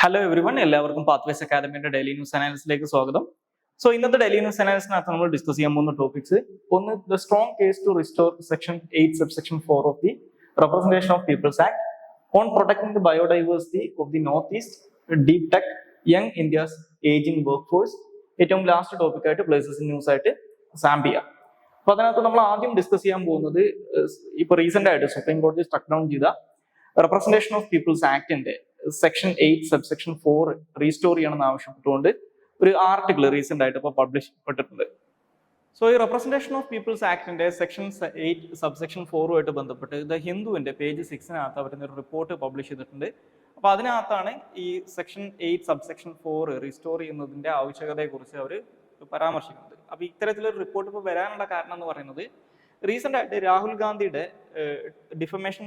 Hello every one, എല്ലാവർക്കും pathways അക്കാദമിയുടെ daily news അനാലിസിലേക്ക് സ്വാഗതം. ഇന്നത്തെ ഡെയിലി ന്യൂസ് അനാലിസിനകത്ത് നമ്മൾ ഡിസ്കസ് ചെയ്യാൻ പോകുന്ന ടോപ്പിക്സ് ഒന്ന്, the strong case to restore section 8 subsection 4 of the representation of people's act on protecting the biodiversity of the north east, deep tech, young India's aging workforce. ഏറ്റവും last topic ആയിട്ട് places news ആയിട്ട് Zambia. അപ്പൊ അതിനകത്ത് നമ്മൾ ആദ്യം discuss ചെയ്യാൻ പോകുന്നത് ഇപ്പൊ റീസെന്റ് ആയിട്ട് സുപ്രീം കോടതി സ്ട്രക്ക് ഡൗൺ ചെയ്ത റെപ്രസെന്റേഷൻ ഓഫ് പീപ്പിൾസ് ആക്ടിന്റെ സെക്ഷൻ 8 സബ്സെക്ഷൻ 4 റീസ്റ്റോർ ചെയ്യണമെന്ന് ആവശ്യപ്പെട്ടുകൊണ്ട് ഒരു ആർട്ടിക്കിൾ റീസെന്റ് ആയിട്ട് ഇപ്പോൾ പബ്ലിഷ് ചെയ്യപ്പെട്ടിട്ടുണ്ട്. ഈ റെപ്രസെന്റേഷൻ ഓഫ് പീപ്പിൾസ് ആക്ടിന്റെ സെക്ഷൻ 8 സബ്സെക്ഷൻ 4 ബന്ധപ്പെട്ട് ദ ഹിന്ദുവിന്റെ പേജ് 6 അവരുടെ ഒരു റിപ്പോർട്ട് പബ്ലിഷ് ചെയ്തിട്ടുണ്ട്. അപ്പൊ അതിനകത്താണ് ഈ സെക്ഷൻ 8 സബ്സെക്ഷൻ 4 റീസ്റ്റോർ ചെയ്യുന്നതിന്റെ ആവശ്യകതയെ കുറിച്ച് അവർ പരാമർശിക്കുന്നത്. അപ്പൊ ഇത്തരത്തിലൊരു റിപ്പോർട്ട് ഇപ്പോൾ വരാനുള്ള കാരണം എന്ന് പറയുന്നത്, റീസെന്റ് ആയിട്ട് രാഹുൽ ഗാന്ധിയുടെ ഡിഫമേഷൻ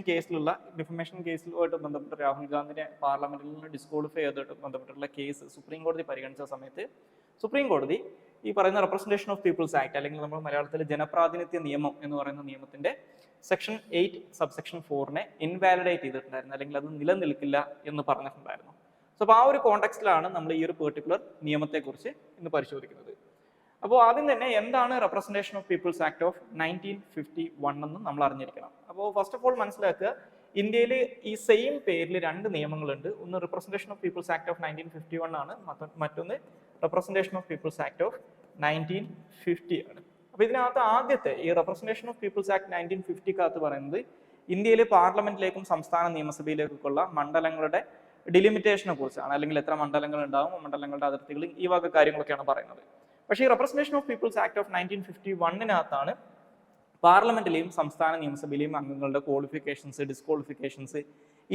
കേസിലുമായിട്ട് ബന്ധപ്പെട്ട് രാഹുൽ ഗാന്ധിനെ പാർലമെന്റിൽ നിന്ന് ഡിസ്ക്വാളിഫൈ ചെയ്തിട്ട് ബന്ധപ്പെട്ടുള്ള കേസ് സുപ്രീം കോടതി പരിഗണിച്ച സമയത്ത് സുപ്രീം കോടതി ഈ പറയുന്ന റെപ്രസെന്റേഷൻ ഓഫ് പീപ്പിൾസ് ആക്ട്, അല്ലെങ്കിൽ നമ്മൾ മലയാളത്തിൽ ജനപ്രാതിനിധ്യ നിയമം എന്ന് പറയുന്ന നിയമത്തിന്റെ സെക്ഷൻ 8 സബ്സെക്ഷൻ 4 ഇൻവാലിഡേറ്റ് ചെയ്തിട്ടുണ്ടായിരുന്നു, അല്ലെങ്കിൽ അത് നിലനിൽക്കില്ല എന്ന് പറഞ്ഞിട്ടുണ്ടായിരുന്നു. അപ്പോൾ ആ ഒരു കോണ്ടെക്സ്റ്റിലാണ് നമ്മൾ ഈ ഒരു പെർട്ടിക്കുലർ നിയമത്തെക്കുറിച്ച് ഇന്ന് പരിശോധിക്കുന്നത്. അപ്പോൾ ആദ്യം തന്നെ എന്താണ് representation of people's act of 1951 എന്ന് നമ്മൾ അറിഞ്ഞിരിക്കണം. അപ്പോൾ ഫസ്റ്റ് ഓഫ് ഓൾ മനസ്സിലാക്കുക, ഇന്ത്യയിൽ ഈ സെയിം പേരിൽ രണ്ട് നിയമങ്ങളുണ്ട്. ഒന്ന് representation of people's act of 1951 ആണ്, മറ്റൊന്ന് representation of people's act of 1950 ആണ്. അപ്പോൾ ഇതിനകത്ത് ആദ്യത്തെ ഈ റെപ്രസെന്റേഷൻ ഓഫ് പീപ്പിൾസ് ആക്ട് 1950 പറയുന്നത് ഇന്ത്യയിലെ പാർലമെന്റിലേക്കും സംസ്ഥാന നിയമസഭയിലേക്കുള്ള മണ്ഡലങ്ങളുടെ ഡിലിമിറ്റേഷനെ കുറിച്ചാണ്, അല്ലെങ്കിൽ എത്ര മണ്ഡലങ്ങൾ ഉണ്ടാവും, മണ്ഡലങ്ങളുടെ അതിർത്തികൾ, ഈ വക കാര്യങ്ങളൊക്കെയാണ് പറയുന്നത്. പക്ഷേ ഈ representation of people's act of 1951 പാർലമെന്റിലെയും സംസ്ഥാന നിയമസഭയിലെയും അംഗങ്ങളുടെ ക്വാളിഫിക്കേഷൻസ്, ഡിസ്ക്വാളിഫിക്കേഷൻസ്,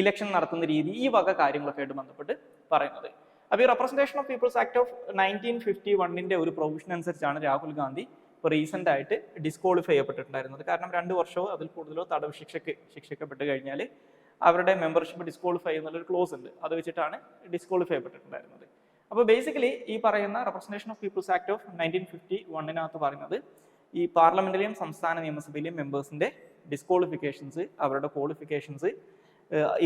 ഇലക്ഷൻ നടത്തുന്ന രീതി, ഈ വക കാര്യങ്ങളൊക്കെ ആയിട്ട് ബന്ധപ്പെട്ട് പറയുന്നത്. അപ്പോൾ ഈ representation of people's act of 1951 ഒരു പ്രൊവിഷൻ അനുസരിച്ചാണ് രാഹുൽ ഗാന്ധി ഇപ്പോൾ റീസെന്റ് ആയിട്ട് ഡിസ്ക്വാളിഫൈ ചെയ്യപ്പെട്ടിട്ടുണ്ടായിരുന്നത്. കാരണം 2 വർഷമോ അതിൽ കൂടുതലോ തടവ് ശിക്ഷിക്കപ്പെട്ട് കഴിഞ്ഞാൽ അവരുടെ മെമ്പർഷിപ്പ് ഡിസ്ക്വാളിഫൈ എന്നുള്ളൊരു ക്ലോസ് ഉണ്ട്, അത് വെച്ചിട്ടാണ് ഡിസ്ക്വാളിഫൈ ചെയ്യപ്പെട്ടിട്ടുണ്ടായിരുന്നത്. അപ്പോൾ ബേസിക്കലി ഈ പറയുന്ന representation of people's act of 1951 പറയുന്നത് ഈ പാർലമെന്റിലെയും സംസ്ഥാന നിയമസഭയിലെയും മെമ്പേഴ്സിന്റെ ഡിസ്ക്വാളിഫിക്കേഷൻസ്, അവരുടെ ക്വാളിഫിക്കേഷൻസ്,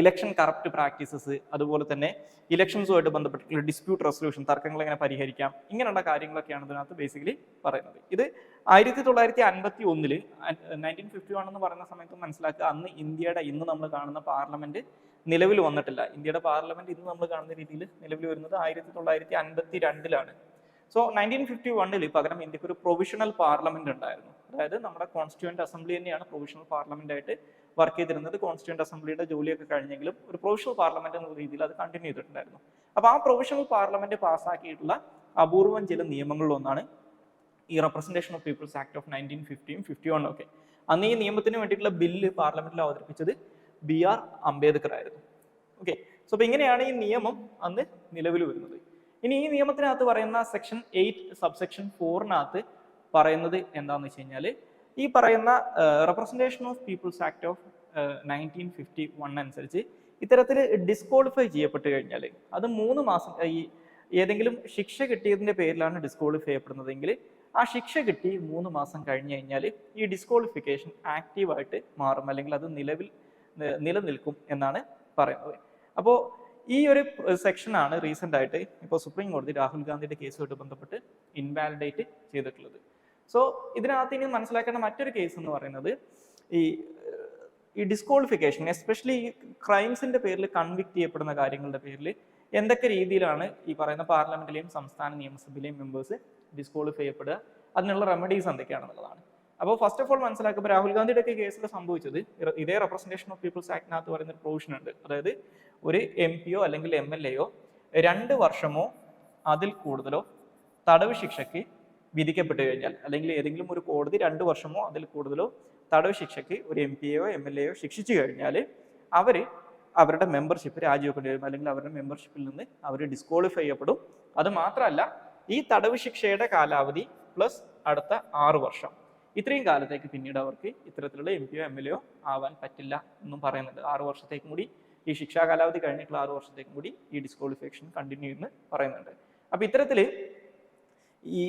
ഇലക്ഷൻ കറപ്റ്റ് പ്രാക്ടീസസ്, അതുപോലെ തന്നെ ഇലക്ഷൻസുമായിട്ട് ബന്ധപ്പെട്ടിട്ടുള്ള ഡിസ്പ്യൂട്ട് റെസൊല്യൂഷൻ, തർക്കങ്ങൾ എങ്ങനെ പരിഹരിക്കാം, ഇങ്ങനെയുള്ള കാര്യങ്ങളൊക്കെയാണ് ഇതിനകത്ത് ബേസിക്കലി പറയുന്നത്. ഇത് 1951 1951 എന്ന് പറയുന്ന സമയത്ത് മനസ്സിലാക്കുക, അന്ന് ഇന്ന് നമ്മൾ കാണുന്ന പാർലമെന്റ് നിലവിൽ വന്നിട്ടില്ല. ഇന്ത്യയുടെ പാർലമെന്റ് ഇന്ന് നമ്മൾ കാണുന്ന രീതിയിൽ നിലവിൽ വരുന്നത് 1952 1951 പകരം ഇന്ത്യക്ക് ഒരു പ്രൊവിഷണൽ പാർലമെന്റ് ഉണ്ടായിരുന്നു. അതായത് നമ്മുടെ കോൺസ്റ്റിറ്റ്യൂവന്റ് അസംബ്ലി തന്നെയാണ് പ്രൊവിഷണൽ പാർലമെന്റ് ആയിട്ട് വർക്ക് ചെയ്തിരുന്നത്. കോൺസ്റ്റിറ്റ്യൂവന്റ് അസംബ്ലിയുടെ ജോലിയൊക്കെ കഴിഞ്ഞെങ്കിലും ഒരു പ്രൊവിഷണൽ പാർലമെന്റ് എന്ന രീതിയിൽ അത് കണ്ടിന്യൂ ചെയ്തിട്ടുണ്ടായിരുന്നു. അപ്പൊ ആ പ്രൊവിഷണൽ പാർലമെന്റ് പാസ്സാക്കിയിട്ടുള്ള അപൂർവം ചില നിയമങ്ങളിലൊന്നാണ് ഈ representation of people's act of 1951 അന്ന് ഈ നിയമത്തിന് വേണ്ടിയിട്ടുള്ള ബില്ല് പാർലമെന്റിൽ അവതരിപ്പിച്ചത് BR അംബേദ്കർ ആയിരുന്നു. അപ്പൊ ഇങ്ങനെയാണ് ഈ നിയമം അന്ന് നിലവിൽ വരുന്നത്. ഇനി ഈ നിയമത്തിനകത്ത് പറയുന്ന സെക്ഷൻ 8 സബ്സെക്ഷൻ 4 പറയുന്നത് എന്താണെന്ന് വെച്ച് കഴിഞ്ഞാൽ, ഈ പറയുന്ന representation of people's act of 1951 അനുസരിച്ച് ഇത്തരത്തിൽ ഡിസ്ക്വാളിഫൈ ചെയ്യപ്പെട്ട് കഴിഞ്ഞാൽ അത് 3 മാസം, ഈ ഏതെങ്കിലും ശിക്ഷ കിട്ടിയതിന്റെ പേരിലാണ് ഡിസ്ക്വാളിഫൈ ചെയ്യപ്പെടുന്നതെങ്കിൽ ആ ശിക്ഷ കിട്ടി 3 മാസം കഴിഞ്ഞു കഴിഞ്ഞാൽ ഈ ഡിസ്ക്വാളിഫിക്കേഷൻ ആക്റ്റീവായിട്ട് മാറും, അല്ലെങ്കിൽ അത് നിലനിൽക്കും എന്നാണ് പറയുന്നത്. അപ്പോൾ ഈ ഒരു സെക്ഷനാണ് റീസെന്റ് ആയിട്ട് ഇപ്പോൾ സുപ്രീം കോടതി രാഹുൽ ഗാന്ധിയുടെ കേസുമായിട്ട് ബന്ധപ്പെട്ട് ഇൻവാലിഡേറ്റ് ചെയ്തിട്ടുള്ളത്. ഇതിനകത്ത് ഇനി മനസ്സിലാക്കേണ്ട മറ്റൊരു കേസ് എന്ന് പറയുന്നത് ഈ ഡിസ്ക്വാളിഫിക്കേഷൻ, എസ്പെഷ്യലി ഈ ക്രൈംസിന്റെ പേരിൽ കൺവിക്ട് ചെയ്യപ്പെടുന്ന കാര്യങ്ങളുടെ പേരിൽ എന്തൊക്കെ രീതിയിലാണ് ഈ പറയുന്ന പാർലമെന്റിലെയും സംസ്ഥാന നിയമസഭയിലെയും മെമ്പേഴ്സ് ഡിസ്ക്വാളിഫൈ ചെയ്യപ്പെടുക, അതിനുള്ള റെമഡീസ് എന്തൊക്കെയാണെന്നുള്ളതാണ്. അപ്പോൾ ഫസ്റ്റ് ഓഫ് ഓൾ മനസ്സിലാക്കുമ്പോൾ രാഹുൽ ഗാന്ധിയുടെ ഒക്കെ കേസിൽ സംഭവിച്ചത്, ഇതേ റെപ്രസെന്റേഷൻ ഓഫ് പീപ്പിൾസ് ആക്ടിനകത്ത് പറയുന്ന ഒരു പ്രൊവിഷൻ ഉണ്ട്. അതായത് ഒരു MP അല്ലെങ്കിൽ MLA 2 വർഷമോ അതിൽ കൂടുതലോ തടവ് ശിക്ഷയ്ക്ക് വിധിക്കപ്പെട്ട് കഴിഞ്ഞാൽ, അല്ലെങ്കിൽ ഏതെങ്കിലും ഒരു കോടതി 2 വർഷമോ അതിൽ കൂടുതലോ തടവ് ശിക്ഷയ്ക്ക് ഒരു MP MLA ശിക്ഷിച്ചു കഴിഞ്ഞാൽ അവരുടെ മെമ്പർഷിപ്പ് രാജിവെക്കേണ്ടി വരും, അല്ലെങ്കിൽ അവരുടെ മെമ്പർഷിപ്പിൽ നിന്ന് അവർ ഡിസ്ക്വാളിഫൈ ചെയ്യപ്പെടും. അത് മാത്രമല്ല, ഈ തടവ് ശിക്ഷയുടെ കാലാവധി പ്ലസ് അടുത്ത 6 വർഷം, ഇത്രയും കാലത്തേക്ക് പിന്നീട് അവർക്ക് ഇത്തരത്തിലുള്ള MP MLA ആവാൻ പറ്റില്ല എന്നും പറയുന്നുണ്ട്. 6 വർഷത്തേക്കും കൂടി, ഈ ശിക്ഷാ കാലാവധി കഴിഞ്ഞിട്ടുള്ള 6 വർഷത്തേക്കും കൂടി ഈ ഡിസ്ക്വാളിഫിക്കേഷൻ കണ്ടിന്യൂ എന്ന് പറയുന്നുണ്ട്. അപ്പൊ ഇത്തരത്തില് ഈ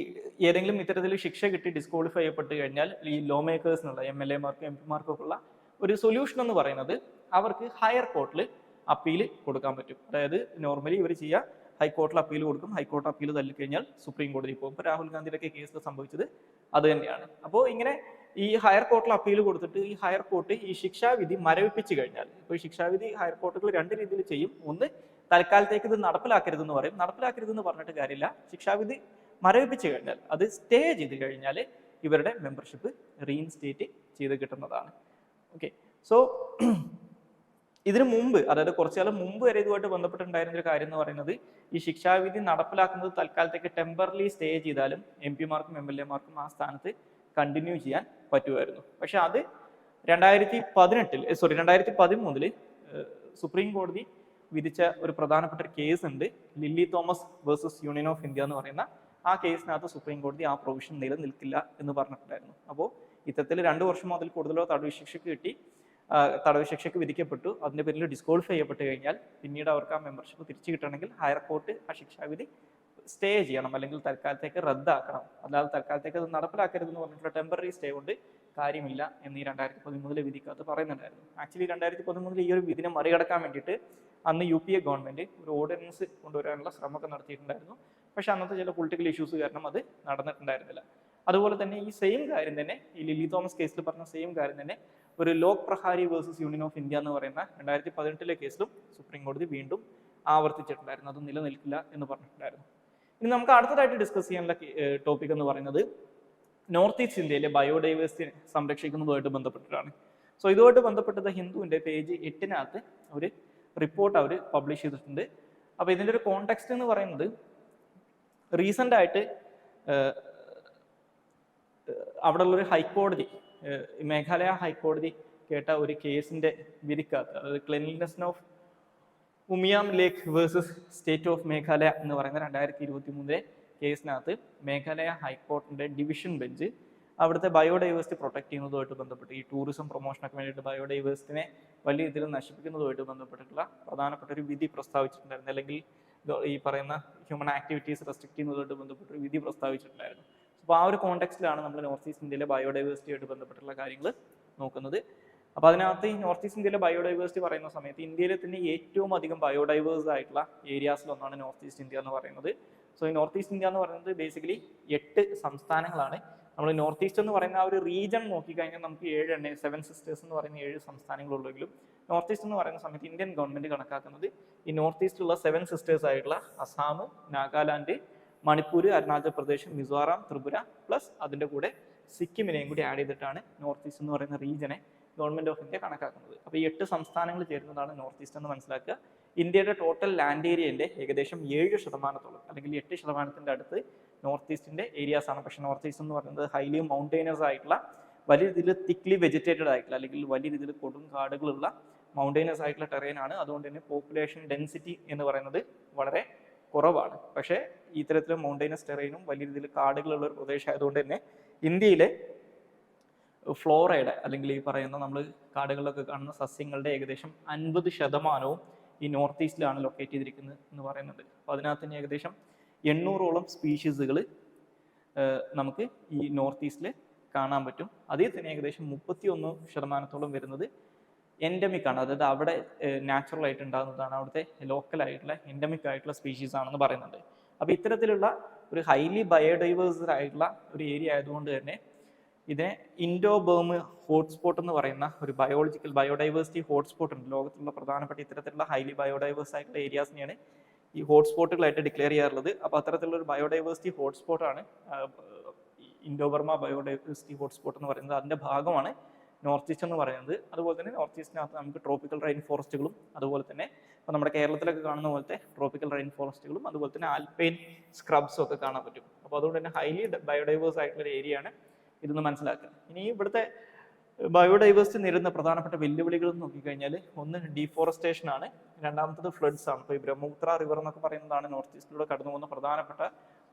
ഏതെങ്കിലും ഇത്തരത്തിൽ ശിക്ഷ കിട്ടി ഡിസ്ക്വാളിഫൈ ചെയ്യപ്പെട്ട് കഴിഞ്ഞാൽ ഈ ലോ മേക്കേഴ്സിനുള്ള MLA മാർക്കും MP മാർക്കും ഉള്ള ഒരു സൊല്യൂഷൻ എന്ന് പറയുന്നത് അവർക്ക് ഹയർ കോർട്ടിൽ അപ്പീൽ കൊടുക്കാൻ പറ്റും. അതായത് നോർമലി ഇവർ ചെയ്യുക ഹൈക്കോർട്ടിൽ അപ്പീൽ കൊടുക്കും, ഹൈക്കോർട്ട് അപ്പീൽ തള്ളിക്കഴിഞ്ഞാൽ സുപ്രീം കോടതി പോകും. ഇപ്പോൾ രാഹുൽ ഗാന്ധിയുടെ ഒക്കെ കേസിൽ സംഭവിച്ചത് അത് തന്നെയാണ്. അപ്പോൾ ഇങ്ങനെ ഈ ഹയർ കോർട്ടിൽ അപ്പീൽ കൊടുത്തിട്ട് ഈ ഹയർ കോർട്ട് ഈ ശിക്ഷാവിധി മരവിപ്പിച്ച് കഴിഞ്ഞാൽ, ഇപ്പോൾ ശിക്ഷാവിധി ഹയർ കോർട്ടുകൾ രണ്ട് രീതിയിൽ ചെയ്യും. ഒന്ന്, തൽക്കാലത്തേക്ക് ഇത് നടപ്പിലാക്കരുതെന്ന് പറയും. നടപ്പിലാക്കരുതെന്ന് പറഞ്ഞിട്ട് കാര്യമില്ല, ശിക്ഷാവിധി മരവിപ്പിച്ച് കഴിഞ്ഞാൽ, അത് സ്റ്റേ ചെയ്ത് കഴിഞ്ഞാൽ ഇവരുടെ മെമ്പർഷിപ്പ് റീഇൻസ്റ്റേറ്റ് ചെയ്ത് കിട്ടുന്നതാണ്. ഓക്കെ, സോ ഇതിനു മുമ്പ്, അതായത് കുറച്ചു കാലം മുമ്പ് വരെ ഇതുമായിട്ട് ബന്ധപ്പെട്ടുണ്ടായിരുന്ന ഒരു കാര്യം എന്ന് പറയുന്നത്, ഈ ശിക്ഷാവിധി നടപ്പിലാക്കുന്നത് തൽക്കാലത്തേക്ക് ടെമ്പറലി സ്റ്റേ ചെയ്താലും MP-മാർക്കും MLA-മാർക്കും ആ സ്ഥാനത്ത് കണ്ടിന്യൂ ചെയ്യാൻ പറ്റുമായിരുന്നു. പക്ഷെ അത് 2013 സുപ്രീം കോടതി വിധിച്ച ഒരു പ്രധാനപ്പെട്ട ഒരു കേസ് ഉണ്ട്, Lily Thomas versus Union of India എന്ന് പറയുന്ന ആ കേസിനകത്ത് സുപ്രീം കോടതി ആ പ്രൊവിഷൻ നിലനിൽക്കില്ല എന്ന് പറഞ്ഞിട്ടുണ്ടായിരുന്നു. അപ്പോൾ ഇത്തരത്തിൽ 2 വർഷം മുതൽ കൂടുതലോ തടവ് ശിക്ഷയ്ക്ക് വിധിക്കപ്പെട്ടു, അതിന്റെ പേരിൽ ഡിസ്ക്വാളിഫൈ ചെയ്യപ്പെട്ട് കഴിഞ്ഞാൽ പിന്നീട് അവർക്ക് ആ മെമ്പർഷിപ്പ് തിരിച്ചു കിട്ടണമെങ്കിൽ ഹയർ കോർട്ട് ആ ശിക്ഷാവിധി സ്റ്റേ ചെയ്യണം, അല്ലെങ്കിൽ തൽക്കാലത്തേക്ക് റദ്ദാക്കണം. അല്ലാതെ തൽക്കാലത്തേക്ക് അത് നടപ്പിലാക്കരുതെന്ന് പറഞ്ഞിട്ടുള്ള ടെമ്പററി സ്റ്റേ കൊണ്ട് കാര്യമില്ല എന്ന് ഈ 2013 വിധിക്കകത്ത് പറയുന്നുണ്ടായിരുന്നു. ആക്ച്വലി 2013 ഈ ഒരു വിധിനെ മറികടക്കാൻ വേണ്ടിയിട്ട് അന്ന് UPA ഗവൺമെന്റ് ഒരു ഓർഡിനൻസ് കൊണ്ടുവരാനുള്ള ശ്രമമൊക്കെ നടത്തിയിട്ടുണ്ടായിരുന്നു. പക്ഷെ അന്നത്തെ ചില പൊളിറ്റിക്കൽ ഇഷ്യൂസ് കാരണം അത് നടന്നിട്ടുണ്ടായിരുന്നില്ല. അതുപോലെ തന്നെ ഈ സെയിം കാര്യം തന്നെ, ഈ ലില്ലി തോമസ് കേസിൽ പറഞ്ഞ സെയിം കാര്യം തന്നെ ഒരു ലോക് Prahari versus Union of India എന്ന് പറയുന്ന 2018 കേസിലും സുപ്രീം കോടതി വീണ്ടും ആവർത്തിച്ചിട്ടുണ്ടായിരുന്നു, അത് നിലനിൽക്കില്ല എന്ന് പറഞ്ഞിട്ടുണ്ടായിരുന്നു. ഇനി നമുക്ക് അടുത്തതായിട്ട് ഡിസ്കസ് ചെയ്യാനുള്ള ടോപ്പിക് എന്ന് പറയുന്നത് നോർത്ത് ഈസ്റ്റ് ഇന്ത്യയിലെ ബയോഡൈവേഴ്സിറ്റി സംരക്ഷിക്കുന്നതുമായിട്ട് ബന്ധപ്പെട്ടിട്ടാണ്. സോ ഇതുമായിട്ട് ബന്ധപ്പെട്ടത് ഹിന്ദുവിന്റെ പേജ് 8 ഒരു റിപ്പോർട്ട് അവർ പബ്ലിഷ് ചെയ്തിട്ടുണ്ട്. അപ്പോൾ ഇതിൻ്റെ ഒരു കോണ്ടെക്സ്റ്റ് എന്ന് പറയുന്നത്, റീസെൻ്റ് ആയിട്ട് അവിടെയുള്ളൊരു ഹൈക്കോടതി, മേഘാലയ ഹൈക്കോടതി കേട്ട ഒരു കേസിന്റെ വിധിക്കകത്ത്, അതായത് cleanliness of Umiam lake versus state of Meghalaya എന്ന് പറയുന്ന 2023 കേസിനകത്ത് മേഘാലയ ഹൈക്കോർട്ടിന്റെ ഡിവിഷൻ ബെഞ്ച് അവിടുത്തെ ബയോഡൈവേഴ്സിറ്റി പ്രൊട്ടക്ട് ചെയ്യുന്നതുമായിട്ട് ബന്ധപ്പെട്ട്, ഈ ടൂറിസം പ്രൊമോഷനൊക്കെ വേണ്ടിയിട്ട് ബയോഡൈവേഴ്സിറ്റിനെ വലിയ രീതിയിൽ നശിപ്പിക്കുന്നതുമായിട്ട് ബന്ധപ്പെട്ടിട്ടുള്ള പ്രധാനപ്പെട്ട ഒരു വിധി പ്രസ്താവിച്ചിട്ടുണ്ടായിരുന്നു, അല്ലെങ്കിൽ ഈ പറയുന്ന ഹ്യൂമൻ ആക്ടിവിറ്റീസ് റെസ്ട്രിക്ട് ചെയ്യുന്നതുമായിട്ട് ബന്ധപ്പെട്ട ഒരു വിധി പ്രസ്താവിച്ചിട്ടുണ്ടായിരുന്നു. അപ്പോൾ ആ ഒരു കോണ്ടെക്സ്റ്റിലാണ് നമ്മൾ നോർത്ത് ഈസ്റ്റ് ഇന്ത്യയിലെ ബയോഡൈവേഴ്സിറ്റിയായിട്ട് ബന്ധപ്പെട്ടുള്ള കാര്യങ്ങൾ നോക്കുന്നത്. അപ്പോൾ അതിനകത്ത് ഈ നോർത്ത് ഈസ്റ്റ് ഇന്ത്യയിലെ ബയോഡൈവേഴ്സിറ്റി പറയുന്ന സമയത്ത് ഇന്ത്യയിലെ തന്നെ ഏറ്റവും അധികം ബയോഡൈവേഴ്സ് ആയിട്ടുള്ള ഏരിയാസിലൊന്നാണ് നോർത്ത് ഈസ്റ്റ് ഇന്ത്യ എന്ന് പറയുന്നത്. സോ ഈ നോർത്ത് ഈസ്റ്റ് ഇന്ത്യ എന്ന് പറയുന്നത് ബേസിക്കലി 8 സംസ്ഥാനങ്ങളാണ്. നമ്മൾ നോർത്ത് ഈസ്റ്റ് എന്ന് പറയുന്ന ആ ഒരു റീജൺ നോക്കിക്കഴിഞ്ഞാൽ നമുക്ക് 7 സിസ്റ്റേഴ്സ് എന്ന് പറയുന്ന 7 സംസ്ഥാനങ്ങളുള്ളെങ്കിലും നോർത്ത് ഈസ്റ്റ് എന്ന് പറയുന്ന സമയത്ത് ഇന്ത്യൻ ഗവൺമെന്റ് കണക്കാക്കുന്നത് ഈ നോർത്ത് ഈസ്റ്റിലുള്ള 7 സിസ്റ്റേഴ്സ് ആയിട്ടുള്ള അസാം, നാഗാലാൻഡ്, മണിപ്പൂർ, അരുണാചൽ പ്രദേശ്, മിസോറാം, ത്രിപുര പ്ലസ് അതിൻ്റെ കൂടെ സിക്കിമിനെയും കൂടി ആഡ് ചെയ്തിട്ടാണ് നോർത്ത് ഈസ്റ്റ് എന്ന് പറയുന്ന റീജനെ ഗവൺമെന്റ് ഓഫ് ഇന്ത്യ കണക്കാക്കുന്നത്. അപ്പോൾ ഈ 8 സംസ്ഥാനങ്ങൾ ചേരുന്നതാണ് നോർത്ത് ഈസ്റ്റ് എന്ന് മനസ്സിലാക്കുക. ഇന്ത്യയുടെ ടോട്ടൽ ലാൻഡ് ഏരിയന്റെ ഏകദേശം 7% അല്ലെങ്കിൽ 8% അടുത്ത് നോർത്ത് ഈസ്റ്റിന്റെ ഏരിയാസ് ആണ്. പക്ഷെ നോർത്ത് ഈസ്റ്റ് എന്ന് പറയുന്നത് ഹൈലി മൗണ്ടൈനസ് ആയിട്ടുള്ള, വലിയ രീതിയിൽ തിക്ലി വെജിറ്റേറ്റഡ് ആയിട്ടുള്ള, അല്ലെങ്കിൽ വലിയ രീതിയിൽ കൊടും കാടുകളുള്ള മൗണ്ടൈനസ് ആയിട്ടുള്ള ടെറൈൻ ആണ്. അതുകൊണ്ട് തന്നെ പോപ്പുലേഷൻ ഡെൻസിറ്റി എന്ന് പറയുന്നത് വളരെ കുറവാണ്. പക്ഷേ ഇത്തരത്തിലും മൗണ്ടൈനസ് ടെറൈനും വലിയ രീതിയിൽ കാടുകളുള്ള ഒരു പ്രദേശം ആയതുകൊണ്ട് തന്നെ ഇന്ത്യയിലെ ഫ്ലോറയുടെ, അല്ലെങ്കിൽ ഈ പറയുന്ന നമ്മൾ കാടുകളിലൊക്കെ കാണുന്ന സസ്യങ്ങളുടെ ഏകദേശം 50% ഈ നോർത്ത് ഈസ്റ്റിലാണ് ലൊക്കേറ്റ് ചെയ്തിരിക്കുന്നത് എന്ന് പറയുന്നുണ്ട്. അപ്പോൾ അതിനകത്ത് തന്നെ ഏകദേശം 800ഓളം സ്പീഷീസുകൾ നമുക്ക് ഈ നോർത്ത് ഈസ്റ്റിൽ കാണാൻ പറ്റും. അതിൽ തന്നെ ഏകദേശം 31% വരുന്നത് എൻഡമിക് ആണ്, അതായത് അവിടെ നാച്ചുറൽ ആയിട്ട് ഉണ്ടാകുന്നതാണ്, അവിടുത്തെ ലോക്കൽ ആയിട്ടുള്ള എൻഡമിക് ആയിട്ടുള്ള സ്പീഷീസ് ആണെന്ന് പറയുന്നുണ്ട്. അപ്പോൾ ഇത്തരത്തിലുള്ള ഒരു ഹൈലി ബയോഡൈവേഴ്സ് ആയിട്ടുള്ള ഒരു ഏരിയ ആയതുകൊണ്ട് തന്നെ ഇതിനെ ഇൻഡോബേം ഹോട്ട്സ്പോട്ട് എന്ന് പറയുന്ന ഒരു ബയോഡൈവേഴ്സിറ്റി ഹോട്ട്സ്പോട്ട് ഉണ്ട്. ലോകത്തിലുള്ള പ്രധാനപ്പെട്ട ഇത്തരത്തിലുള്ള ഹൈലി ബയോഡൈവേഴ്സ് ആയിട്ടുള്ള ഏരിയാസിനെയാണ് ഈ ഹോട്ട്സ്പോട്ടുകളായിട്ട് ഡിക്ലെയർ ചെയ്യാറുള്ളത്. അപ്പോൾ അത്തരത്തിലുള്ള ഒരു ബയോഡൈവേഴ്സിറ്റി ഹോട്ട്സ്പോട്ടാണ് ഇൻഡോബർമ ബയോഡൈവേഴ്സിറ്റി ഹോട്ട്സ്പോട്ട് എന്ന് പറയുന്നത്. അതിൻ്റെ ഭാഗമാണ് നോർത്ത് ഈസ്റ്റ് എന്ന് പറയുന്നത്. അതുപോലെ തന്നെ നോർത്ത് ഈസ്റ്റിനകത്ത് നമുക്ക് ട്രോപ്പിക്കൽ റെയിൻ ഫോറസ്റ്റുകളും, അതുപോലെ തന്നെ ഇപ്പോൾ നമ്മുടെ കേരളത്തിലൊക്കെ കാണുന്ന പോലത്തെ ട്രോപ്പിക്കൽ റെയിൻ ഫോറസ്റ്റുകളും, അതുപോലെ തന്നെ ആൽപൈൻ സ്ക്രബ്സും ഒക്കെ കാണാൻ പറ്റും. അപ്പോൾ അതുകൊണ്ട് തന്നെ ഹൈലി ബയോഡൈവേഴ്സ് ആയിട്ടുള്ള ഒരു ഏരിയയാണ് ഇതെന്ന് മനസ്സിലാക്കുക. ഇനി ഇവിടുത്തെ ബയോഡൈവേഴ്സിറ്റി നേരിടുന്ന പ്രധാനപ്പെട്ട വെല്ലുവിളികൾ എന്ന് നോക്കിക്കഴിഞ്ഞാൽ, ഒന്ന് ഡീഫോറസ്റ്റേഷൻ ആണ്, രണ്ടാമത്തത് ഫ്ലഡ്സ് ആണ്. ഇപ്പോൾ ഈ ബ്രഹ്മപുത്ര റിവർ എന്നൊക്കെ പറയുന്നതാണ് നോർത്ത് ഈസ്റ്റിലൂടെ കടന്നു പോകുന്ന പ്രധാനപ്പെട്ട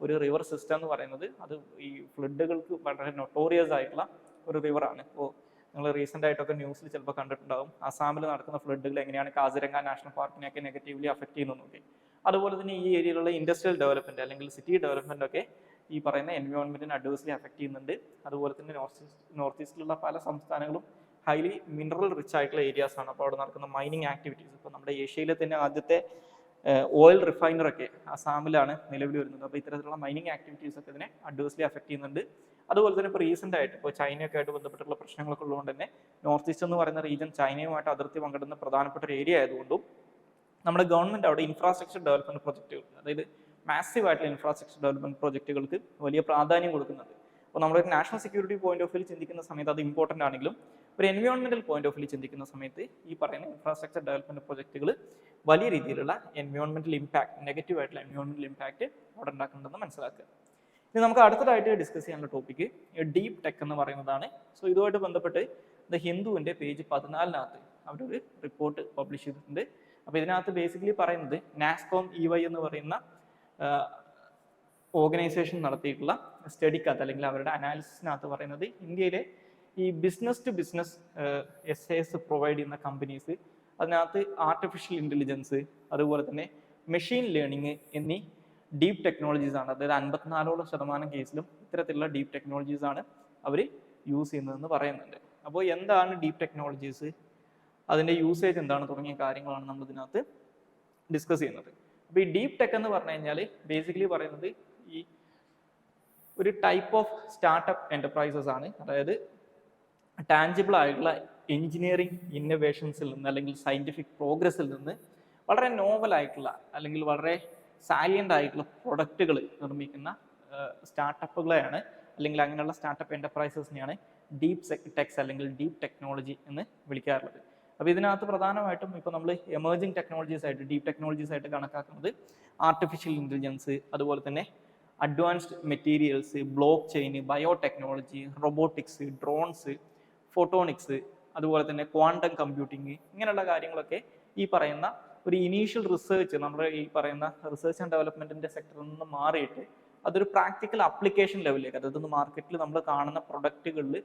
ഒരു റിവർ സിസ്റ്റം എന്ന് പറയുന്നത്. അത് ഈ ഫ്ലഡുകൾക്ക് വളരെ നൊട്ടോറിയസ് ആയിട്ടുള്ള ഒരു റിവറാണ്. ഇപ്പോൾ നിങ്ങൾ റീസെൻ്റ് ആയിട്ടൊക്കെ ന്യൂസിൽ ചിലപ്പോൾ കണ്ടിട്ടുണ്ടാകും, അസാമിൽ നടക്കുന്ന ഫ്ലഡുകൾ എങ്ങനെയാണ് കാസിരംഗ നാഷണൽ പാർക്കിനെയൊക്കെ നെഗറ്റീവ്ലി അഫക്ട് ചെയ്യുന്നതൊക്കെ. അതുപോലെ തന്നെ ഈ ഏരിയയിലുള്ള ഇൻഡസ്ട്രിയൽ ഡെവലപ്മെന്റ് അല്ലെങ്കിൽ സിറ്റി ഡെവലപ്മെന്റ് ഒക്കെ ഈ പറയുന്ന എൻവയോൺമെന്റിനെ അഡ്വേഴ്സ്ലി അഫക്ട് ചെയ്യുന്നുണ്ട്. അതുപോലെ തന്നെ നോർത്ത് ഈസ്റ്റിലുള്ള പല സംസ്ഥാനങ്ങളും ഹൈലി മിനറൽ റിച്ച് ആയിട്ടുള്ള ഏരിയാസ് ആണ്. അപ്പോൾ അവിടെ നടക്കുന്ന മൈനിങ് ആക്ടിവിറ്റീസ്, ഇപ്പോൾ നമ്മുടെ ഏഷ്യയിലെ തന്നെ ആദ്യത്തെ ഓയിൽ റിഫൈനറൊക്കെ അസാമിലാണ് നിലവിൽ വരുന്നത്. അപ്പോൾ ഇത്തരത്തിലുള്ള മൈനിങ് ആക്ടിവിറ്റീസ് ഒക്കെ ഇതിനെ അഡ്വേഴ്സ്ലി അഫക്ട് ചെയ്യുന്നുണ്ട്. അതുപോലെ തന്നെ ഇപ്പോൾ റീസെൻ്റ് ആയിട്ട് ഇപ്പോൾ ചൈനയൊക്കെ ആയിട്ട് ബന്ധപ്പെട്ടുള്ള പ്രശ്നങ്ങളൊക്കെ ഉള്ളതുകൊണ്ട് തന്നെ നോർത്ത് ഈസ്റ്റ് എന്ന് പറയുന്ന റീജിയൻ ചൈനയുമായിട്ട് അതിർത്തി പങ്കിടുന്ന പ്രധാനപ്പെട്ട ഒരു ഏരിയ ആയതുകൊണ്ടും നമ്മുടെ ഗവൺമെൻറ് അവിടെ ഇൻഫ്രാസ്ട്രക്ചർ ഡെവലപ്മെൻറ്റ് പ്രൊജക്റ്റുകൾ, അതായത് മാസീവ് ആയിട്ടുള്ള ഇൻഫ്രാസ്ട്രക്ചർ ഡെവലപ്മെൻറ്റ് പ്രൊജക്റ്റുകൾക്ക് വലിയ പ്രാധാന്യം കൊടുക്കുന്നുണ്ട്. അപ്പോൾ നമ്മുടെ national security point of view ചിന്തിക്കുന്ന സമയത്ത് അത് ഇമ്പോർട്ടൻ്റ് ആണെങ്കിലും ഒരു എൻവയോൺമെന്റൽ പോയിന്റ് ഓഫ് വ്യൂ ചിന്തിക്കുന്ന സമയത്ത് ഈ പറയുന്ന ഇൻഫ്രാസ്ട്രക്ചർ ഡെവലപ്മെന്റ് പ്രൊജക്റ്റുകൾ വലിയ രീതിയിലുള്ള എൻവയോൺമെന്റൽ ഇമ്പാക്ട്, നെഗറ്റീവ് ആയിട്ടുള്ള എൻവയോൺമെന്റൽ ഇമ്പാക്ട് അവിടെ ഉണ്ടാക്കുന്നുണ്ടെന്ന് മനസ്സിലാക്കുക. ഇനി നമുക്ക് അടുത്തതായിട്ട് ഡിസ്കസ് ചെയ്യാനുള്ള ടോപ്പിക്ക് ഡീപ് ടെക് എന്ന് പറയുന്നതാണ്. സോ ഇതുമായിട്ട് ബന്ധപ്പെട്ട് ദ ഹിന്ദുവിൻ്റെ പേജ് 14 അവരൊരു റിപ്പോർട്ട് പബ്ലിഷ് ചെയ്തിട്ടുണ്ട്. അപ്പോൾ ഇതിനകത്ത് ബേസിക്കലി പറയുന്നത് നാസ്കോം EY എന്ന് പറയുന്ന ഓർഗനൈസേഷൻ നടത്തിയിട്ടുള്ള സ്റ്റഡിക്കകത്ത് അല്ലെങ്കിൽ അവരുടെ അനാലിസിസിനകത്ത് പറയുന്നത് ഇന്ത്യയിലെ ഈ business to business SAS provide ചെയ്യുന്ന കമ്പനീസ്, അതിനകത്ത് ആർട്ടിഫിഷ്യൽ ഇൻ്റലിജൻസ്, അതുപോലെ തന്നെ മെഷീൻ ലേണിംഗ് എന്നീ ഡീപ്പ് ടെക്നോളജീസ് ആണ്. അതായത് 54% കേസിലും ഇത്തരത്തിലുള്ള ഡീപ്പ് ടെക്നോളജീസ് ആണ് അവർ യൂസ് ചെയ്യുന്നതെന്ന് പറയുന്നുണ്ട്. അപ്പോൾ എന്താണ് ഡീപ്പ് ടെക്നോളജീസ്, അതിൻ്റെ യൂസേജ് എന്താണ് തുടങ്ങിയ കാര്യങ്ങളാണ് നമ്മൾ ഇതിനകത്ത് ഡിസ്കസ് ചെയ്യുന്നത്. അപ്പോൾ ഈ ഡീപ്പ് ടെക് എന്ന് പറഞ്ഞു കഴിഞ്ഞാൽ ബേസിക്കലി പറയുന്നത് ഈ ഒരു ടൈപ്പ് ഓഫ് സ്റ്റാർട്ടപ്പ് എൻ്റർപ്രൈസസ് ആണ്. അതായത് ടാഞ്ചിബിൾ ആയിട്ടുള്ള എഞ്ചിനീയറിംഗ് ഇന്നോവേഷൻസിൽ നിന്ന് അല്ലെങ്കിൽ സയൻറ്റിഫിക് പ്രോഗ്രസ്സിൽ നിന്ന് വളരെ നോവൽ ആയിട്ടുള്ള അല്ലെങ്കിൽ വളരെ സാലിയൻ്റ് ആയിട്ടുള്ള പ്രൊഡക്റ്റുകൾ നിർമ്മിക്കുന്ന സ്റ്റാർട്ടപ്പുകളെയാണ് അല്ലെങ്കിൽ അങ്ങനെയുള്ള സ്റ്റാർട്ടപ്പ് എൻ്റർപ്രൈസസിനെയാണ് ഡീപ്പ് ടെക്സ് അല്ലെങ്കിൽ ഡീപ്പ് ടെക്നോളജി എന്ന് വിളിക്കാറുള്ളത്. അപ്പോൾ ഇതിനകത്ത് പ്രധാനമായിട്ടും ഇപ്പോൾ നമ്മൾ എമേർജിംഗ് ടെക്നോളജീസ് ആയിട്ട് ഡീപ്പ് ടെക്നോളജീസ് ആയിട്ട് കണക്കാക്കുന്നത് ആർട്ടിഫിഷ്യൽ ഇൻ്റലിജൻസ്, അതുപോലെ തന്നെ advanced materials, block chain, biotechnology, robotics, drones, photonics, അതുപോലെ തന്നെ ക്വാണ്ടം കമ്പ്യൂട്ടിങ്, ഇങ്ങനെയുള്ള കാര്യങ്ങളൊക്കെ ഈ പറയുന്ന ഒരു ഇനീഷ്യൽ റിസർച്ച്, നമ്മുടെ ഈ പറയുന്ന റിസർച്ച് ആൻഡ് ഡെവലപ്മെന്റിന്റെ സെക്ടറിൽ നിന്ന് മാറിയിട്ട് അതൊരു പ്രാക്ടിക്കൽ ആപ്ലിക്കേഷൻ ലെവലിലേക്ക്, അതായത് മാർക്കറ്റിൽ നമ്മൾ കാണുന്ന പ്രൊഡക്റ്റുകളിൽ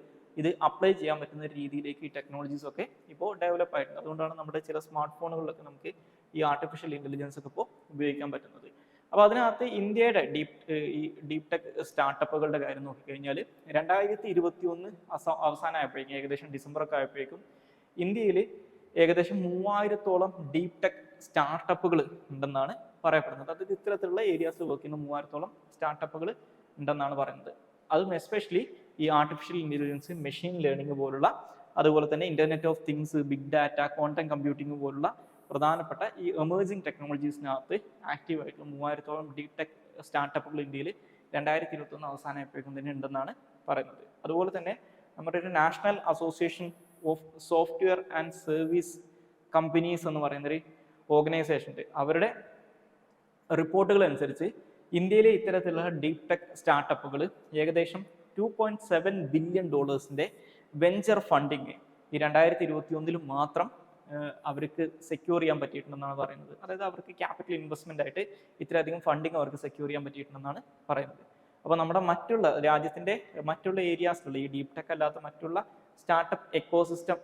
ഇത് അപ്ലൈ ചെയ്യാൻ പറ്റുന്ന രീതിയിലേക്ക് ഈ ടെക്നോളജീസ് ഒക്കെ ഇപ്പോൾ ഡെവലപ്പ് ആയിട്ടുണ്ട്. അതുകൊണ്ടാണ് നമ്മുടെ ചില സ്മാർട്ട് ഫോണുകളിലൊക്കെ നമുക്ക് ഈ ആർട്ടിഫിഷ്യൽ ഇൻ്റലിജൻസ് ഒക്കെ ഇപ്പോൾ ഉപയോഗിക്കാൻ പറ്റുന്നത്. അപ്പോൾ അതിനകത്ത് ഇന്ത്യയുടെ ഡീപ് ടെക് സ്റ്റാർട്ടപ്പുകളുടെ കാര്യം നോക്കിക്കഴിഞ്ഞാൽ 2021 അവസാനമായപ്പോഴേക്കും, ഏകദേശം ഡിസംബറൊക്കെ ആയപ്പോഴേക്കും ഇന്ത്യയിൽ ഏകദേശം 3000-ഓളം ഡീപ് ടെക് സ്റ്റാർട്ടപ്പുകൾ ഉണ്ടെന്നാണ് പറയപ്പെടുന്നത്. അതായത് ഇത്തരത്തിലുള്ള ഏരിയാസിൽ വർക്ക് ചെയ്യുന്ന 3000-ഓളം സ്റ്റാർട്ടപ്പുകൾ ഉണ്ടെന്നാണ് പറയുന്നത്. അതും എസ്പെഷ്യലി ഈ ആർട്ടിഫിഷ്യൽ ഇൻ്റലിജൻസ്, മെഷീൻ ലേണിംഗ് പോലുള്ള, അതുപോലെ തന്നെ internet of things, big data, quantum computing പോലുള്ള പ്രധാനപ്പെട്ട ഈ എമേർജിംഗ് ടെക്നോളജീസിനകത്ത് ആക്റ്റീവായിട്ടുള്ള 3000-ഓളം ഡീപ് ടെക് സ്റ്റാർട്ടപ്പുകൾ ഇന്ത്യയിൽ 2021 അവസാനമായപ്പോഴേക്കും തന്നെ ഉണ്ടെന്നാണ് പറയുന്നത്. അതുപോലെ തന്നെ നമ്മുടെ ഒരു national association of software and service companies എന്ന് പറയുന്നൊരു ഓർഗനൈസേഷൻ ഉണ്ട്. അവരുടെ റിപ്പോർട്ടുകൾ അനുസരിച്ച് ഇന്ത്യയിലെ ഇത്തരത്തിലുള്ള ഡീപ് ടെക് സ്റ്റാർട്ടപ്പുകൾ ഏകദേശം $2.7 ബില്യൺ വെഞ്ചർ ഫണ്ടിങ് ഈ 2021 മാത്രം അവർക്ക് സെക്യൂർ ചെയ്യാൻ പറ്റിയിട്ടുണ്ടെന്നാണ് പറയുന്നത്. അതായത് അവർക്ക് ക്യാപിറ്റൽ ഇൻവെസ്റ്റ്മെന്റ് ആയിട്ട് ഇത്രയധികം ഫണ്ടിങ് അവർക്ക് സെക്യൂർ ചെയ്യാൻ പറ്റിയിട്ടുണ്ടെന്നാണ് പറയുന്നത്. അപ്പോൾ നമ്മുടെ മറ്റുള്ള രാജ്യത്തിന്റെ മറ്റുള്ള ഏരിയാസിലുള്ള ഈ ഡീപ് ടെക് അല്ലാത്ത മറ്റുള്ള സ്റ്റാർട്ടപ്പ് എക്കോസിസ്റ്റം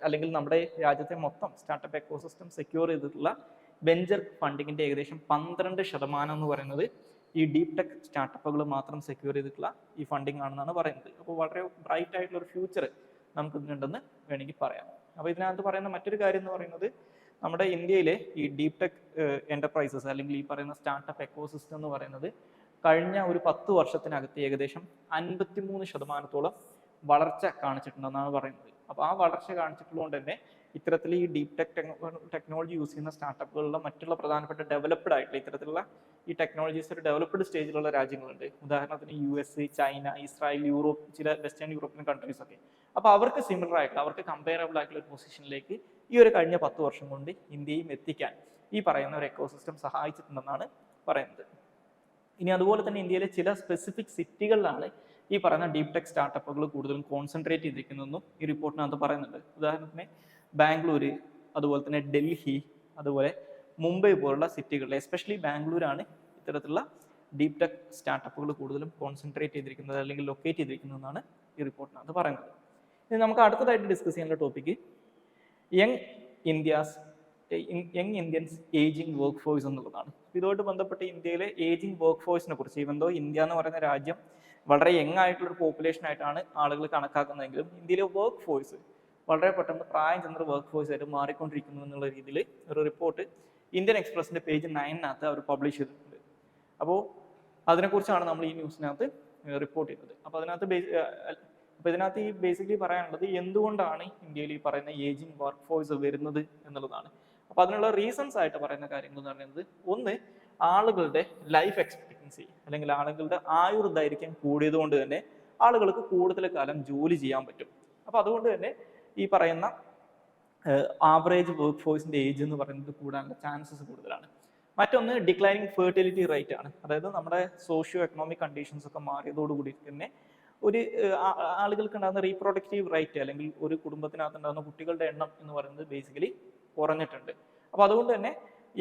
അല്ലെങ്കിൽ നമ്മുടെ രാജ്യത്തെ മൊത്തം സ്റ്റാർട്ടപ്പ് എക്കോസിസ്റ്റം സെക്യൂർ ചെയ്തിട്ടുള്ള വെഞ്ചർ ഫണ്ടിങ്ങിന്റെ ഏകദേശം 12% എന്ന് പറയുന്നത് ഈ ഡീപ് ടെക് സ്റ്റാർട്ടപ്പുകൾ മാത്രം സെക്യൂർ ചെയ്തിട്ടുള്ള ഈ ഫണ്ടിങ് ആണെന്നാണ് പറയുന്നത്. അപ്പോൾ വളരെ ബ്രൈറ്റ് ആയിട്ടുള്ള ഒരു ഫ്യൂച്ചർ നമുക്ക് ഇതിനുണ്ടെന്ന് വേണമെങ്കിൽ പറയാം. അപ്പോൾ ഇതിനകത്ത് പറയുന്ന മറ്റൊരു കാര്യം എന്ന് പറയുന്നത് നമ്മുടെ ഇന്ത്യയിലെ ഈ ഡീപ് ടെക് എന്റർപ്രൈസസ് അല്ലെങ്കിൽ ഈ പറയുന്ന സ്റ്റാർട്ടപ്പ് എക്കോസിസ്റ്റം എന്ന് പറയുന്നത് കഴിഞ്ഞ ഒരു 10 വർഷത്തിനകത്ത് ഏകദേശം 53% വളർച്ച കാണിച്ചിട്ടുണ്ടെന്നാണ് പറയുന്നത്. അപ്പോൾ ആ വളർച്ച കാണിച്ചിട്ടുള്ളതുകൊണ്ട് തന്നെ ഇത്തരത്തിൽ ഈ ഡീപ് ടെക് ടെക്നോളജി യൂസ് ചെയ്യുന്ന സ്റ്റാർട്ടപ്പുകളുടെ മറ്റുള്ള പ്രധാനപ്പെട്ട ഡെവലപ്ഡ് ആയിട്ടുള്ള ഇത്തരത്തിലുള്ള ഈ ടെക്നോളജീസ് ഒരു ഡെവലപ്ഡ് സ്റ്റേജിലുള്ള രാജ്യങ്ങളുണ്ട്. ഉദാഹരണത്തിന് US, ചൈന, ഇസ്രായേൽ, യൂറോപ്പ്, ചില വെസ്റ്റേൺ യൂറോപ്യൻ കൺട്രീസ് ഒക്കെ. അപ്പോൾ അവർക്ക് സിമിലർ ആയിട്ടുള്ള, അവർക്ക് കമ്പയറബിൾ ആയിട്ടുള്ള ഒരു പൊസിഷനിലേക്ക് ഈ ഒരു കഴിഞ്ഞ 10 വർഷം കൊണ്ട് ഇന്ത്യയും എത്തിക്കാൻ ഈ പറയുന്ന ഒരു എക്കോസിസ്റ്റം സഹായിച്ചിട്ടുണ്ടെന്നാണ് പറയുന്നത്. ഇനി അതുപോലെ തന്നെ ഇന്ത്യയിലെ ചില സ്പെസിഫിക് സിറ്റികളിലാണ് ഈ പറയുന്ന ഡീപ് ടെക് സ്റ്റാർട്ടപ്പുകൾ കൂടുതലും കോൺസെൻട്രേറ്റ് ചെയ്തിരിക്കുന്നതെന്നും ഈ റിപ്പോർട്ടിനകത്ത് പറയുന്നുണ്ട്. ഉദാഹരണത്തിന് ബാംഗ്ലൂര്, അതുപോലെ തന്നെ ഡൽഹി, അതുപോലെ മുംബൈ പോലുള്ള സിറ്റികളിൽ, എസ്പെഷ്യലി ബാംഗ്ലൂരാണ് ഇത്തരത്തിലുള്ള ഡീപ് ടെക് സ്റ്റാർട്ടപ്പുകൾ കൂടുതലും കോൺസെൻട്രേറ്റ് ചെയ്തിരിക്കുന്നത് അല്ലെങ്കിൽ ലൊക്കേറ്റ് ചെയ്തിരിക്കുന്നതെന്നാണ് ഈ റിപ്പോർട്ടിനകത്ത് പറയുന്നത്. ഇനി നമുക്ക് അടുത്തതായിട്ട് ഡിസ്കസ് ചെയ്യാനുള്ള topic young Indians ageing work force എന്നുള്ളതാണ്. ഇതുമായിട്ട് ബന്ധപ്പെട്ട് ഇന്ത്യയിലെ ഏജിങ് വർക്ക് ഫോഴ്സിനെ കുറിച്ച്, ഇവന്തോ ഇന്ത്യ എന്ന് പറയുന്ന രാജ്യം വളരെ യങ് ആയിട്ടുള്ള ഒരു പോപ്പുലേഷൻ ആയിട്ടാണ് ആളുകൾ കണക്കാക്കുന്നതെങ്കിലും ഇന്ത്യയിലെ വർക്ക് ഫോഴ്സ് വളരെ പെട്ടെന്ന് പ്രായം ചെന്ന വർക്ക് ഫോഴ്സ് ആയിട്ട് മാറിക്കൊണ്ടിരിക്കുന്നു എന്നുള്ള രീതിയിൽ ഒരു റിപ്പോർട്ട് ഇന്ത്യൻ എക്സ്പ്രസിന്റെ പേജ് 9 അവർ പബ്ലിഷ് ചെയ്തിട്ടുണ്ട്. അപ്പോൾ അതിനെക്കുറിച്ചാണ് നമ്മൾ ഈ ന്യൂസിനകത്ത് റിപ്പോർട്ട് ചെയ്യുന്നത്. അപ്പോൾ ഇതിനകത്ത് ഈ ബേസിക്കലി പറയാനുള്ളത് എന്തുകൊണ്ടാണ് ഇന്ത്യയിൽ ഈ പറയുന്ന ഏജിങ് വർക്ക് ഫോഴ്സ് വരുന്നത് എന്നുള്ളതാണ്. അപ്പോൾ അതിനുള്ള റീസൺസ് ആയിട്ട് പറയുന്ന കാര്യങ്ങൾ എന്ന് പറയുന്നത്, ഒന്ന്, ആളുകളുടെ ലൈഫ് എക്സ്പെക്ടൻസി അല്ലെങ്കിൽ ആളുകളുടെ ആയുർദൈർഘ്യം കൂടിയത് കൊണ്ട് തന്നെ ആളുകൾക്ക് കൂടുതൽ കാലം ജോലി ചെയ്യാൻ പറ്റും. അപ്പോൾ അതുകൊണ്ട് തന്നെ ഈ പറയുന്ന ആവറേജ് വർക്ക് ഫോഴ്സിന്റെ ഏജ് എന്ന് പറയുന്നത് കൂടാനുള്ള ചാൻസസ് കൂടുതലാണ്. മറ്റൊന്ന്, ഡിക്ലൈനിങ് ഫെർട്ടിലിറ്റി റേറ്റ് ആണ്. അതായത് നമ്മുടെ സോഷ്യോ എക്കണോമിക് കണ്ടീഷൻസ് ഒക്കെ മാറിയതോടുകൂടി തന്നെ ഒരു ആളുകൾക്ക് ഉണ്ടാകുന്ന റീപ്രൊഡക്റ്റീവ് റേറ്റ് അല്ലെങ്കിൽ ഒരു കുടുംബത്തിനകത്ത് ഉണ്ടാകുന്ന കുട്ടികളുടെ എണ്ണം എന്ന് പറയുന്നത് ബേസിക്കലി കുറഞ്ഞിട്ടുണ്ട്. അപ്പോൾ അതുകൊണ്ട് തന്നെ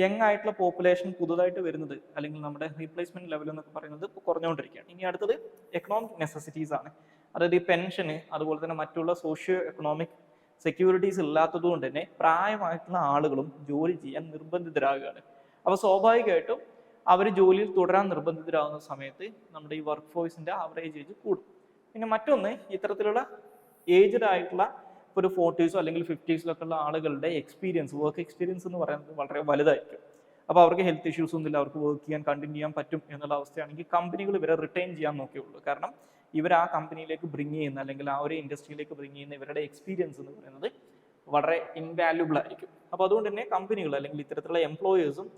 യങ് ആയിട്ടുള്ള പോപ്പുലേഷൻ പുതുതായിട്ട് വരുന്നത് അല്ലെങ്കിൽ നമ്മുടെ റീപ്ലേസ്മെന്റ് ലെവൽ എന്നൊക്കെ പറയുന്നത് ഇപ്പോൾ കുറഞ്ഞുകൊണ്ടിരിക്കുകയാണ്. ഇനി അടുത്തത് എക്കണോമിക് നെസസിറ്റീസ് ആണ്. അതായത് ഈ പെൻഷന് അതുപോലെ തന്നെ മറ്റുള്ള സോഷ്യോ എക്കണോമിക് സെക്യൂരിറ്റീസ് ഇല്ലാത്തത് കൊണ്ട് തന്നെ പ്രായമായിട്ടുള്ള ആളുകളും ജോലി ചെയ്യാൻ നിർബന്ധിതരാകുകയാണ്. അപ്പോൾ സ്വാഭാവികമായിട്ടും അവർ ജോലിയിൽ തുടരാൻ നിർബന്ധിതരാകുന്ന സമയത്ത് നമ്മുടെ ഈ വർക്ക് ഫോഴ്സിന്റെ ആവറേജ് ഏജ് കൂടും. പിന്നെ മറ്റൊന്ന്, ഇത്തരത്തിലുള്ള ഏജ്ഡ് ആയിട്ടുള്ള ഒരു 40s അല്ലെങ്കിൽ 50s ഉള്ള ആളുകളുടെ എക്സ്പീരിയൻസ്, വർക്ക് എക്സ്പീരിയൻസ് എന്ന് പറയുന്നത് വളരെ വലുതായിരിക്കും. അപ്പോൾ അവർക്ക് ഹെൽത്ത് ഇഷ്യൂസ് ഒന്നുമില്ല, അവർക്ക് വർക്ക് ചെയ്യാൻ കണ്ടിന്യൂ ചെയ്യാൻ പറ്റും എന്നുള്ള അവസ്ഥയാണെങ്കിൽ കമ്പനികൾ ഇവരെ റിട്ടൈൻ ചെയ്യാൻ നോക്കിയുള്ളൂ. കാരണം ഇവർ ആ കമ്പനിയിലേക്ക് ബ്രിങ് ചെയ്യുന്ന അല്ലെങ്കിൽ ആ ഒരു ഇൻഡസ്ട്രിയിലേക്ക് ബ്രിങ് ചെയ്യുന്ന ഇവരുടെ എക്സ്പീരിയൻസ് എന്ന് പറയുന്നത് വളരെ ഇൻവാല്യുബിൾ ആയിരിക്കും. അപ്പോൾ അതുകൊണ്ട് തന്നെ കമ്പനികൾ അല്ലെങ്കിൽ ഇത്തരത്തിലുള്ള എംപ്ലോയേഴ്സും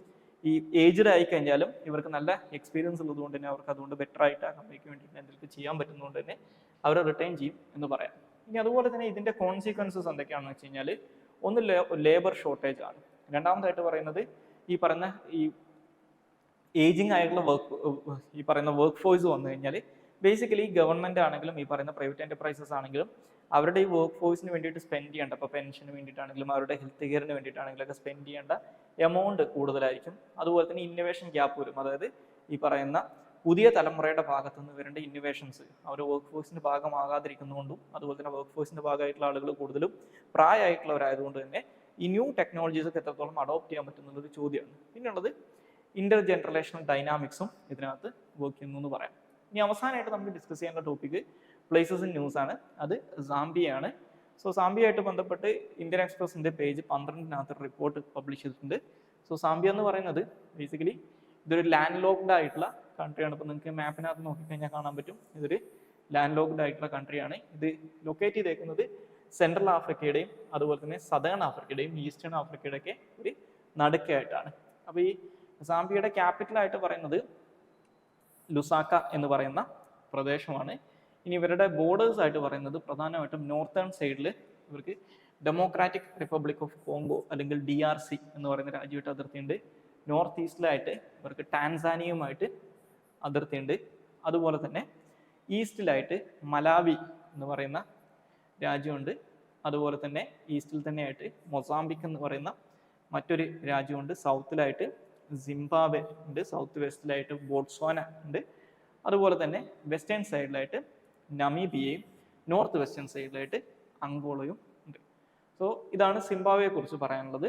ഈ ഏജ്ഡ് ആയി കഴിഞ്ഞാലും ഇവർക്ക് നല്ല എക്സ്പീരിയൻസ് ഉള്ളത് കൊണ്ട് തന്നെ അവർക്ക് അതുകൊണ്ട് ബെറ്റർ ആയിട്ട് ആ കമ്പനിക്ക് വേണ്ടിയിട്ട് എന്തെങ്കിലും ചെയ്യാൻ പറ്റുന്നതുകൊണ്ട് തന്നെ അവരെ റിട്ടൈൻ ചെയ്യും എന്ന് പറയാം. ഇനി അതുപോലെ തന്നെ ഇതിന്റെ കോൺസിക്വൻസസ് എന്തൊക്കെയാണെന്ന് വെച്ച് കഴിഞ്ഞാൽ, ഒന്ന് ലേബർ ഷോർട്ടേജ് ആണ്. രണ്ടാമതായിട്ട് പറയുന്നത് ഈ പറയുന്ന ഈ ഏജിങ് ആയിട്ടുള്ള വർക്ക് ഫോഴ്സ് വന്നു കഴിഞ്ഞാൽ ബേസിക്കലി ഗവൺമെന്റ് ആണെങ്കിലും ഈ പറയുന്ന പ്രൈവറ്റ് എന്റർപ്രൈസസ് ആണെങ്കിലും അവരുടെ ഈ വർക്ക് ഫോഴ്സിന് വേണ്ടിയിട്ട് സ്പെൻഡ് ചെയ്യേണ്ട, ഇപ്പോൾ പെൻഷന് വേണ്ടിയിട്ടാണെങ്കിലും അവരുടെ ഹെൽത്ത് കെയറിന് വേണ്ടിയിട്ടാണെങ്കിലും ഒക്കെ സ്പെൻഡ് ചെയ്യേണ്ട എമൗണ്ട് കൂടുതലായിരിക്കും. അതുപോലെ തന്നെ ഇന്നോവേഷൻ ഗ്യാപ്പ് വരും. അതായത് ഈ പറയുന്ന പുതിയ തലമുറയുടെ ഭാഗത്തു നിന്ന് വരേണ്ട ഇന്നോവേഷൻസ് അവർ വർക്ക് ഫോഴ്സിന്റെ ഭാഗമാകാതിരിക്കുന്നതുകൊണ്ടും അതുപോലെ തന്നെ വർക്ക് ഫോഴ്സിന്റെ ഭാഗമായിട്ടുള്ള ആളുകൾ കൂടുതലും പ്രായമായിട്ടുള്ളവരായതുകൊണ്ട് തന്നെ ഈ ന്യൂ ടെക്നോളജീസ് ഒക്കെ എത്രത്തോളം അഡോപ്റ്റ് ചെയ്യാൻ പറ്റുന്നൊരു ചോദ്യമാണ്. പിന്നുള്ളത് ഇന്റർ ജനറേഷണൽ ഡൈനാമിക്സും ഇതിനകത്ത് വർക്ക് ചെയ്യുന്നു എന്ന് പറയാം. ഇനി അവസാനമായിട്ട് നമുക്ക് ഡിസ്കസ് ചെയ്യേണ്ട ടോപ്പിക് പ്ലേസസ് ഇൻ ന്യൂസ് ആണ്. അത് സാംബിയയാണ്. സോ സാംബിയയായിട്ട് ബന്ധപ്പെട്ട് ഇന്ത്യൻ എക്സ്പ്രസിന്റെ പേജ് 12 റിപ്പോർട്ട് പബ്ലിഷ് ചെയ്തിട്ടുണ്ട്. സോ സാംബിയ എന്ന് പറയുന്നത് ബേസിക്കലി ഇതൊരു ലാൻഡ് ലോക്ക്ഡ് ആയിട്ടുള്ള കൺട്രിയാണ്. ഇപ്പോൾ നിങ്ങൾക്ക് മാപ്പിനകത്ത് നോക്കിക്കഴിഞ്ഞാൽ കാണാൻ പറ്റും, ഇതൊരു ലാൻഡ് ലോക്ക്ഡ് ആയിട്ടുള്ള കൺട്രിയാണ്. ഇത് ലൊക്കേറ്റ് ചെയ്തേക്കുന്നത് സെൻട്രൽ ആഫ്രിക്കയുടെയും അതുപോലെ തന്നെ സദേൺ ആഫ്രിക്കയുടെയും ഈസ്റ്റേൺ ആഫ്രിക്കയുടെ ഒക്കെ ഒരു നടുക്കായിട്ടാണ്. അപ്പോൾ ഈ സാംബിയയുടെ ക്യാപിറ്റലായിട്ട് പറയുന്നത് ലുസാക്ക എന്ന് പറയുന്ന പ്രദേശമാണ്. ഇനി ഇവരുടെ ബോർഡേഴ്സ് ആയിട്ട് പറയുന്നത് പ്രധാനമായിട്ടും നോർത്തേൺ സൈഡിൽ ഇവർക്ക് ഡെമോക്രാറ്റിക് റിപ്പബ്ലിക് ഓഫ് കോങ്കോ അല്ലെങ്കിൽ DRC എന്ന് പറയുന്ന രാജ്യമായിട്ട് അതിർത്തിയുണ്ട്. നോർത്ത് ഈസ്റ്റിലായിട്ട് ഇവർക്ക് ടാൻസാനിയയുമായിട്ട് അതിർത്തിയുണ്ട്. അതുപോലെ തന്നെ ഈസ്റ്റിലായിട്ട് മലാവി എന്ന് പറയുന്ന രാജ്യമുണ്ട്. അതുപോലെ തന്നെ ഈസ്റ്റിൽ തന്നെയായിട്ട് മൊസാംബിക് എന്ന് പറയുന്ന മറ്റൊരു രാജ്യമുണ്ട്. സൗത്തിലായിട്ട് സിംബാബ്വെ ഉണ്ട്. സൗത്ത് വെസ്റ്റിലായിട്ട് ബോട്സ്വാന ഉണ്ട്. അതുപോലെ തന്നെ വെസ്റ്റേൺ സൈഡിലായിട്ട് നമീബിയയും നോർത്ത് വെസ്റ്റേൺ സൈഡിലായിട്ട് അങ്കോളയും ഉണ്ട്. സോ ഇതാണ് സിംബാബ്വെയെ കുറിച്ച് പറയാനുള്ളത്.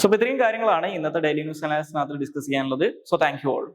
സോ ഇത്രയും കാര്യങ്ങളാണ് ഇന്നത്തെ ഡെയിലി ന്യൂസ് അനാലിസിനകത്ത് ഡിസ്കസ് ചെയ്യാനുള്ളത്. So thank you all.